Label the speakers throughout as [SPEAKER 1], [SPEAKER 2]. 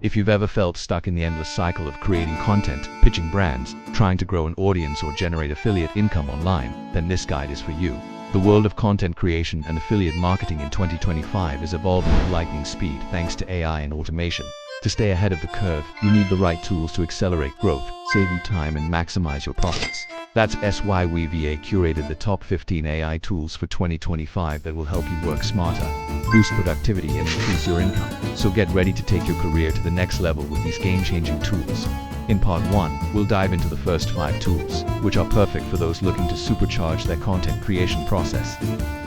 [SPEAKER 1] If you've ever felt stuck in the endless cycle of creating content, pitching brands, trying to grow an audience or generate affiliate income online, then this guide is for you. The world of content creation and affiliate marketing in 2025 is evolving at lightning speed thanks to AI and automation. To stay ahead of the curve, you need the right tools to accelerate growth, save you time and maximize your profits. That's why we've curated the top 15 AI tools for 2025 that will help you work smarter, boost productivity and increase your income. So get ready to take your career to the next level with these game-changing tools. In part 1, we'll dive into the first 5 tools, which are perfect for those looking to supercharge their content creation process.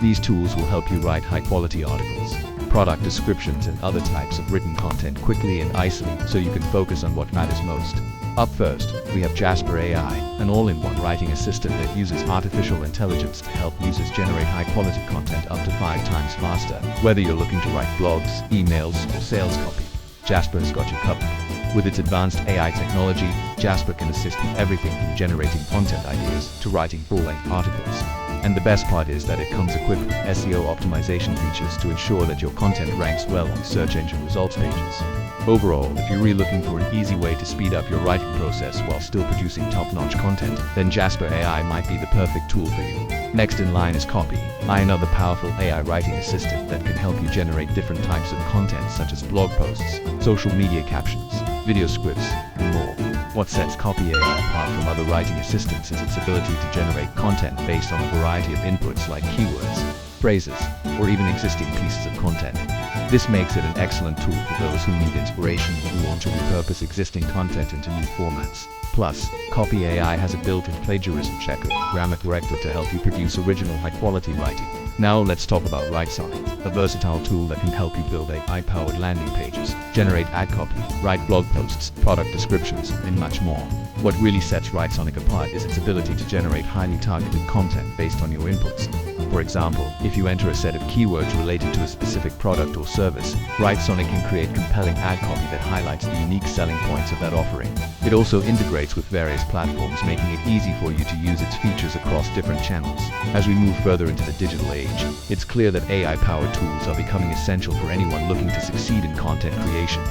[SPEAKER 1] These tools will help you write high-quality articles, product descriptions and other types of written content quickly and easily so you can focus on what matters most. Up first, we have Jasper AI, an all-in-one writing assistant that uses artificial intelligence to help users generate high-quality content up to 5 times faster. Whether you're looking to write blogs, emails, or sales copy, Jasper has got you covered. With its advanced AI technology, Jasper can assist with everything from generating content ideas to writing full-length articles. And the best part is that it comes equipped with SEO optimization features to ensure that your content ranks well on search engine results pages. Overall, if you're really looking for an easy way to speed up your writing process while still producing top-notch content, then Jasper AI might be the perfect tool for you. Next in line is Copy, another powerful AI writing assistant that can help you generate different types of content such as blog posts, social media captions, video scripts, and more. What sets Copy AI apart from other writing assistants is its ability to generate content based on a variety of inputs like keywords, phrases, or even existing pieces of content. This makes it an excellent tool for those who need inspiration or who want to repurpose existing content into new formats. Plus, Copy AI has a built-in plagiarism checker and grammar corrector to help you produce original high-quality writing. Now let's talk about Writesonic, a versatile tool that can help you build AI-powered landing pages, generate ad copy, write blog posts, product descriptions, and much more. What really sets Writesonic apart is its ability to generate highly targeted content based on your inputs. For example, if you enter a set of keywords related to a specific product or service, Writesonic can create compelling ad copy that highlights the unique selling points of that offering. It also integrates with various platforms, making it easy for you to use its features across different channels. As we move further into the digital age, it's clear that AI-powered tools are becoming essential for anyone looking to succeed in content creation.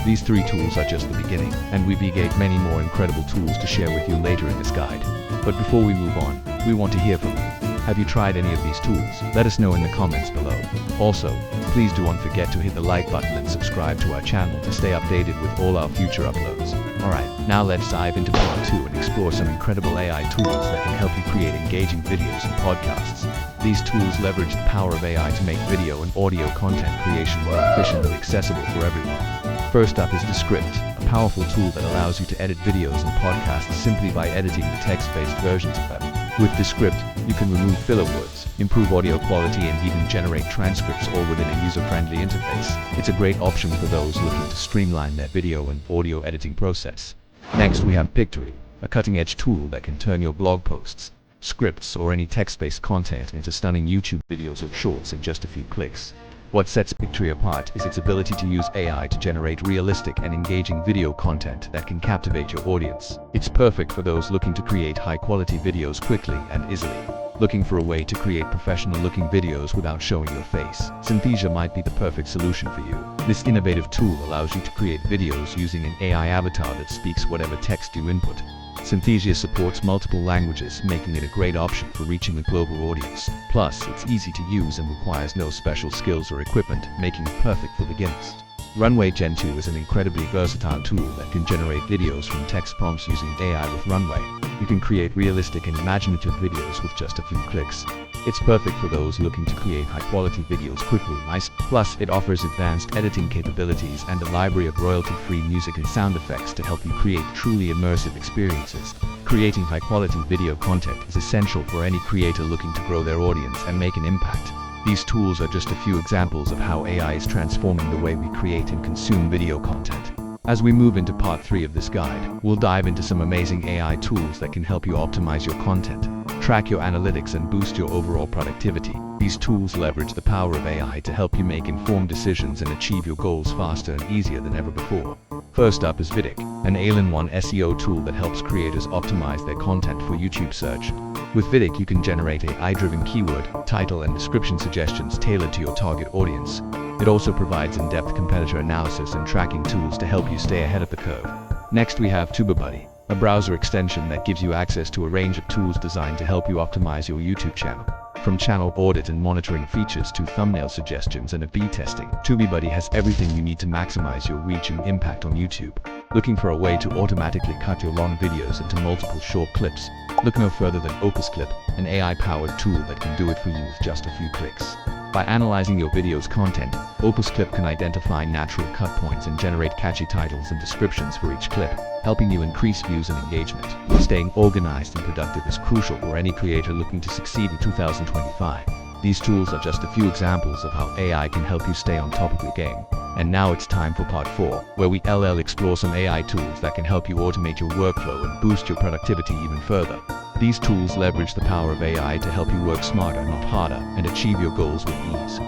[SPEAKER 1] These 3 tools are just the beginning, and we've got many more incredible tools to share with you later in this guide. But before we move on, we want to hear from you. Have you tried any of these tools? Let us know in the comments below. Also, please don't forget to hit the like button and subscribe to our channel to stay updated with all our future uploads. Alright, now let's dive into part 2 and explore some incredible AI tools that can help you create engaging videos and podcasts. These tools leverage the power of AI to make video and audio content creation more efficient and accessible for everyone. First up is Descript, a powerful tool that allows you to edit videos and podcasts simply by editing the text-based versions of them. With Descript, you can remove filler words, improve audio quality, and even generate transcripts all within a user-friendly interface. It's a great option for those looking to streamline their video and audio editing process. Next, we have Pictory, a cutting-edge tool that can turn your blog posts, scripts, or any text-based content into stunning YouTube videos or shorts in just a few clicks. What sets Pictory apart is its ability to use AI to generate realistic and engaging video content that can captivate your audience. It's perfect for those looking to create high-quality videos quickly and easily. Looking for a way to create professional-looking videos without showing your face? Synthesia might be the perfect solution for you. This innovative tool allows you to create videos using an AI avatar that speaks whatever text you input. Synthesia supports multiple languages, making it a great option for reaching a global audience. Plus, it's easy to use and requires no special skills or equipment, making it perfect for beginners. Runway Gen-2 is an incredibly versatile tool that can generate videos from text prompts using AI with Runway. You can create realistic and imaginative videos with just a few clicks. It's perfect for those looking to create high-quality videos quickly and nice. Plus, it offers advanced editing capabilities and a library of royalty-free music and sound effects to help you create truly immersive experiences. Creating high-quality video content is essential for any creator looking to grow their audience and make an impact. These tools are just a few examples of how AI is transforming the way we create and consume video content. As we move into part 3 of this guide, we'll dive into some amazing AI tools that can help you optimize your content, track your analytics, and boost your overall productivity. These tools leverage the power of AI to help you make informed decisions and achieve your goals faster and easier than ever before. First up is VidIQ, an all-in-one SEO tool that helps creators optimize their content for YouTube search. With VidIQ, you can generate AI-driven keyword, title, and description suggestions tailored to your target audience. It also provides in-depth competitor analysis and tracking tools to help you stay ahead of the curve. Next, we have TubeBuddy, a browser extension that gives you access to a range of tools designed to help you optimize your YouTube channel. From channel audit and monitoring features to thumbnail suggestions and A/B testing, TubeBuddy has everything you need to maximize your reach and impact on YouTube. Looking for a way to automatically cut your long videos into multiple short clips? Look no further than Opus Clip, an AI-powered tool that can do it for you with just a few clicks. By analyzing your video's content, Opus Clip can identify natural cut points and generate catchy titles and descriptions for each clip, helping you increase views and engagement. Staying organized and productive is crucial for any creator looking to succeed in 2025. These tools are just a few examples of how AI can help you stay on top of your game. And now it's time for part 4, where we explore some AI tools that can help you automate your workflow and boost your productivity even further. These tools leverage the power of AI to help you work smarter, not harder, and achieve your goals with ease.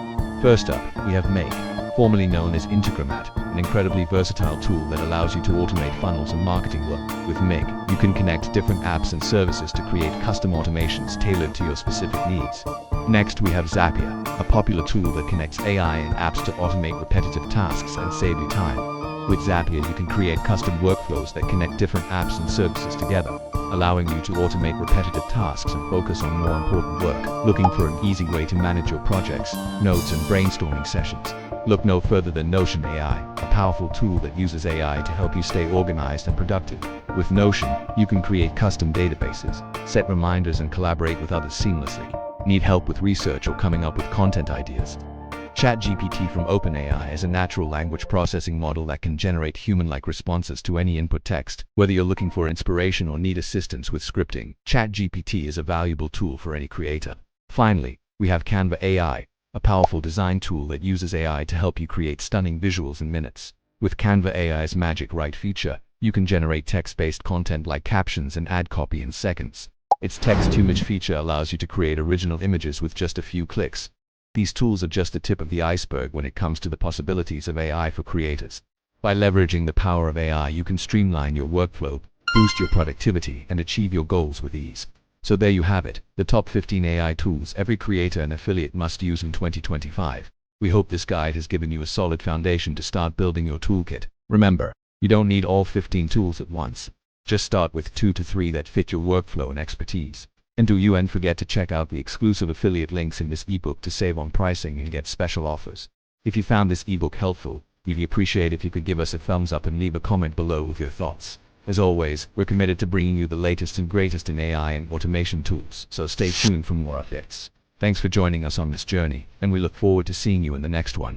[SPEAKER 1] First up, we have Make, formerly known as Integromat, an incredibly versatile tool that allows you to automate funnels and marketing work. With Make, you can connect different apps and services to create custom automations tailored to your specific needs. Next, we have Zapier, a popular tool that connects AI and apps to automate repetitive tasks and save you time. With Zapier, you can create custom workflows that connect different apps and services together, allowing you to automate repetitive tasks and focus on more important work. Looking for an easy way to manage your projects, notes, and brainstorming sessions? Look no further than Notion AI, a powerful tool that uses AI to help you stay organized and productive. With Notion, you can create custom databases, set reminders, and collaborate with others seamlessly. Need help with research or coming up with content ideas? ChatGPT from OpenAI is a natural language processing model that can generate human-like responses to any input text. Whether you're looking for inspiration or need assistance with scripting, ChatGPT is a valuable tool for any creator. Finally, we have Canva AI, a powerful design tool that uses AI to help you create stunning visuals in minutes. With Canva AI's Magic Write feature, you can generate text-based content like captions and ad copy in seconds. Its text-to-image feature allows you to create original images with just a few clicks. These tools are just the tip of the iceberg when it comes to the possibilities of AI for creators. By leveraging the power of AI, you can streamline your workflow, boost your productivity, and achieve your goals with ease. So there you have it, the top 15 AI tools every creator and affiliate must use in 2025. We hope this guide has given you a solid foundation to start building your toolkit. Remember, you don't need all 15 tools at once. Just start with 2 to 3 that fit your workflow and expertise. And don't forget to check out the exclusive affiliate links in this ebook to save on pricing and get special offers. If you found this ebook helpful, we'd appreciate if you could give us a thumbs up and leave a comment below with your thoughts. As always, we're committed to bringing you the latest and greatest in AI and automation tools, so stay tuned for more updates. Thanks for joining us on this journey, and we look forward to seeing you in the next one.